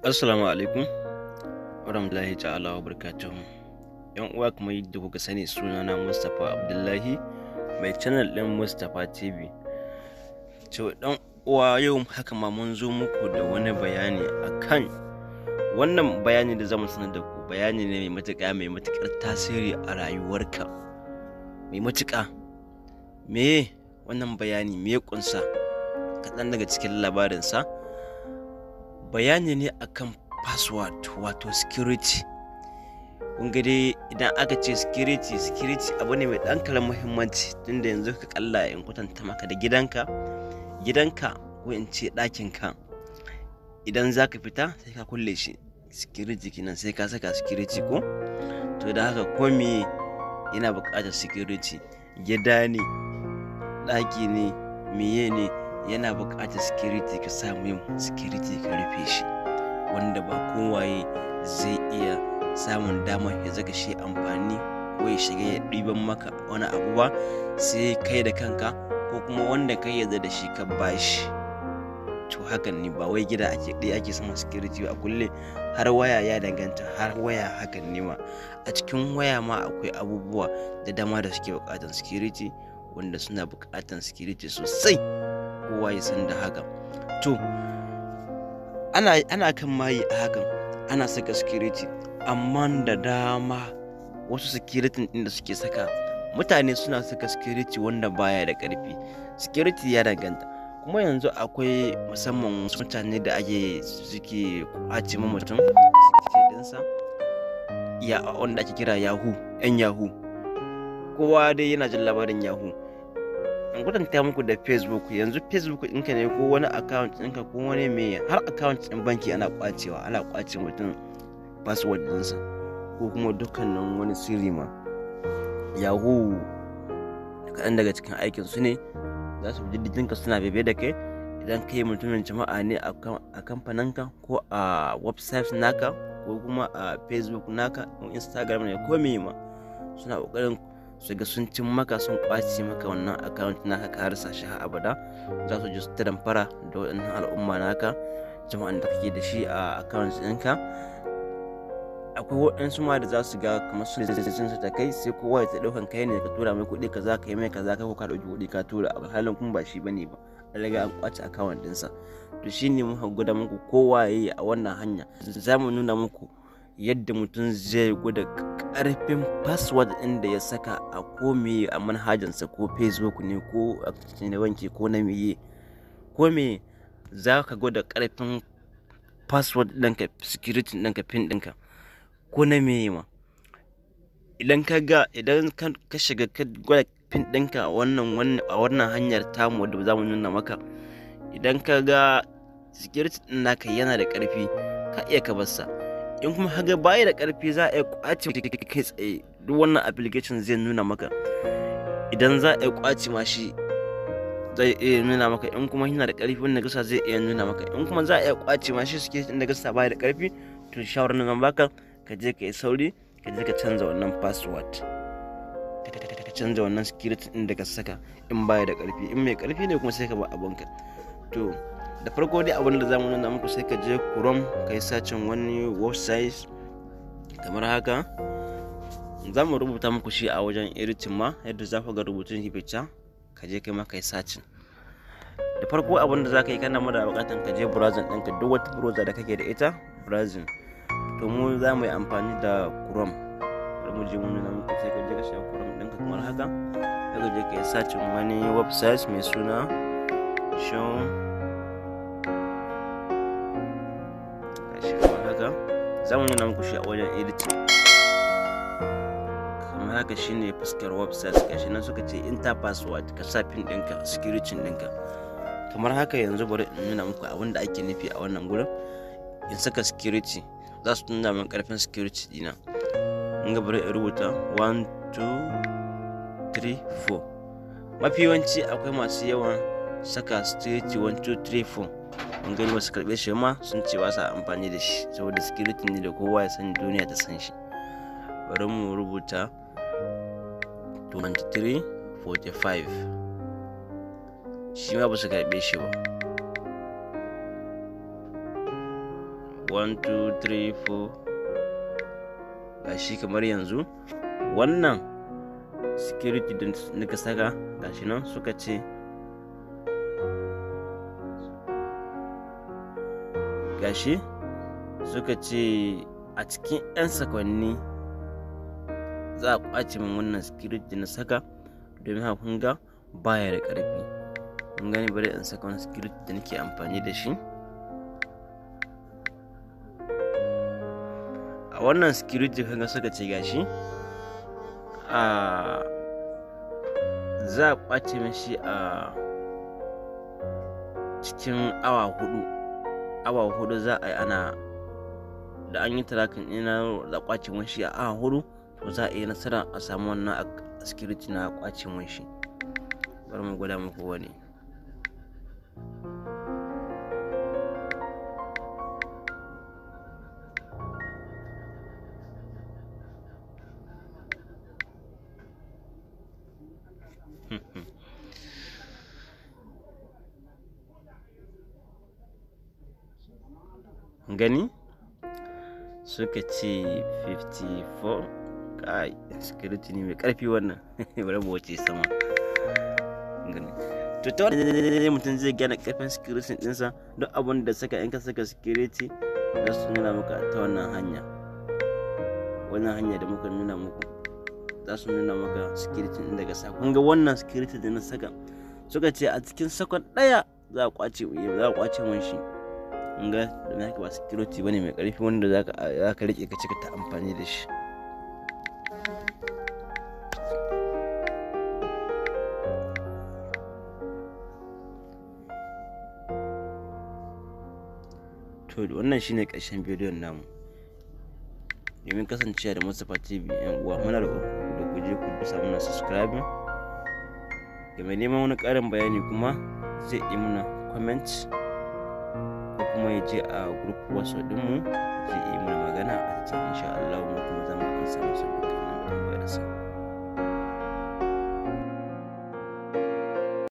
Assalamu alaikum warahmatullahi ta'ala wa barakatuhu. Yan uwa, kuma yadda kuka sani, sunana Mustapha Abdullahi, mai channel ɗin Mustapha TV. To dan uwa, yau haka ma mun zo muku da wani bayani akan wannan bayani da zamu sanar da ku. Bayani ne mai matuƙar tasiri a rayuwarka, mai matuƙa. Me wannan bayani me ya kunsa? Kaɗan daga cikin labarinsa. Bayani ne akan password, wato security. Kun ga dai idan aka ce security abu ne mai ɗan kalan muhimmanci, tunda yanzu ka kalla in kwatanta maka da gidanka ko in ce ɗakinka. Idan za ka fita sai ka kulle shi, security kenan, sai ka saka security ko? To da haka ko me yana buƙatar security. Gida ne, ɗaki ne, meye ne, yana buƙatar security. Ka samu yin security, ka rufe shi, wanda ba kowaye zai iya samun damar ya zaga shi amfani ko ya shiga ya ɗiban maka wani abu ba, sai kai da kanka ko kuma wanda kai yarda da shi ka bashi. To hakan ne, ba wai gida ake sama security a kulle, har waya ya danganta, har waya hakan ne ma. A cikin waya ma akwai abubuwa da dama da suke buƙatar security, wanda suna buƙatar security sosai, kowa ya san da haka. To ana kan mayi a hakan, ana saka security, amma da dama wasu security ɗin da suke saka, mutane suna saka security wanda baya da ƙarfi. Security ya danganta, kuma yanzu akwai musamman wasu mutane da suke kwace ma mutum security ɗinsa, wanda ake kira Yahoo, 'yan Yahoo. Kowa dai yana jin labarin Yahoo. In kwatanta muku da Facebook, yanzu Facebook ɗinka ne ko wani account ɗinka ko wani mai, har account ɗin banki ana kwace mutum password ɗinsa, ko kuma dukkanin wani sirri ma. Yahoo kaɗan daga cikin aikin su ne, za su bi ka, suna bebe da kai. Idan kai mutumin jama'a ne a kamfaninka ko a website naka ko kuma a Facebook naka ko Instagram ne ko me ma, suna ƙoƙarin su ga sun cin maka, sun kwace maka wannan account naka, ka rasa shi har abada. Za su ji su damfara da waɗannan al'umma naka, jama'an da kake da shi a account ɗinka. Akwai waɗansu ma da za su ga kamar sun ta kai, sai kowa ya ta ɗaukan kai ne, ka tura mai kuɗi kaza, ka yi mai kaza, kai ko ka ɗauki kuɗi ka tura, a halin kuma ba shi bane ba, an riga an kwace account ɗinsa. To shine muka gwada muku kowa ya yi a wannan hanya. Za mu nuna muku yadda mutum zai gwada ƙarfin password ɗin da ya saka a ko meye a manhajansa, ko Facebook ne ko a banki ko na meye ko me. Za ka gwada ƙarfin password ɗinka, security ɗinka, pin ɗinka ko na meye ma. Idan ka shiga ka gwada pin ɗinka a wannan hanyar tamu wadda za mu nuna maka, idan ka ga security ɗin naka yana da ƙarfi, ka iya ka barsa. In kuma haga baya da ƙarfi, za a iya ƙwace kai tsaye. Duk wannan application zai nuna maka. Idan za a iya ƙwace ma shi, zai iya nuna maka. In kuma yana da ƙarfi, wanda gasa zai iya nuna maka. In kuma za a iya ƙwace ma shi security inda gasa baya da ƙarfi, to shawarar nan baka, ka je ka yi sauri, ka je ka canza wannan password, ka canza wannan security inda ka saka in baya da ƙarfi. In mai ƙarfi ne kuma sai ka ba abunka. To da farko dai abin da za mu nuna muku, sai ka je Chrome, ka yi sacin wani website kamar haka. Za mu rubuta muku shi a wajen editing ma, yadda za ku ga rubutun shi fita. Ka je kai ma ka yi sacin. Da farko abin da za ka yi, kana da buƙatar ka je browser ɗinka, duk wata browser da kake da ita, browsing. To mu za mu yi amfani da Chrome. Bari mu je mu nuna muku. Sai ka je ka shiga Chrome ɗinka kamar haka, sai ka je ka yi sacin wani website mai suna show. Za mu nuna muku shi a wajen editing kamar haka. Shine fuskar website, gashi nan suka ce enter password, ka sa pin ɗinka, security ɗinka kamar haka. Yanzu bari in nuna muku abin da ake nufi a wannan gurin. In saka security, za su nuna min ƙarfin security dina. In ga bari in rubuta 1 2 3 4. Mafi yawanci akwai masu yawan saka security 1 2 3 4. Mun gani wasu karɓe shi ma sun ce ba sa amfani da shi, saboda security ne da kowa ya sani, duniya ta san shi. Bari mu rubuta 23 45. Shi ma ba su karɓe shi ba. 1 2 3 4 gashi kamar yanzu wannan security din nika saka gashi nan suka ce a cikin 'yan sakwanni za a kwace min wannan security na saka, domin haka kun ga baya da ƙarfi. Kun gani, bari in saka wannan security da nake amfani da shi. A wannan security kan suka ce gashi za a kwace min shi a cikin awa hudu za a yi ana da an yi tracking ina da kwace min shi a awa hudu, to za a yi nasara a samu wannan security na kwace min shi. Bari mu gwada muku wani. Gani suka ce 54. Kai, security ne mai karfi wannan. Bari mu wuce sama. Gani to ta wannan mutum zai gane karfin security dinsa. Duk abin da saka in ka saka security za su nuna maka ta wannan hanya da muka nuna muku, za su nuna maka security din daga sa. Kun ga wannan security da na saka, suka ce a cikin sakon daya za a kwace mun shi. Kun ga da haka ba security bane mai karfi wanda za ka rike ka cika ta amfani da shi. To wannan shine ƙarshen bidiyon namu. Domin kasancewa da Mustapha TV yan uwa, muna da ku je ku samu na subscribe. Ga mai neman wani ƙarin bayani kuma zai yi mana comment, ko kuma ya je a group WhatsApp ɗinmu zai yi mana magana a cikin, insha Allah mu kuma za mu ansa masa dukkanin tambayarsa.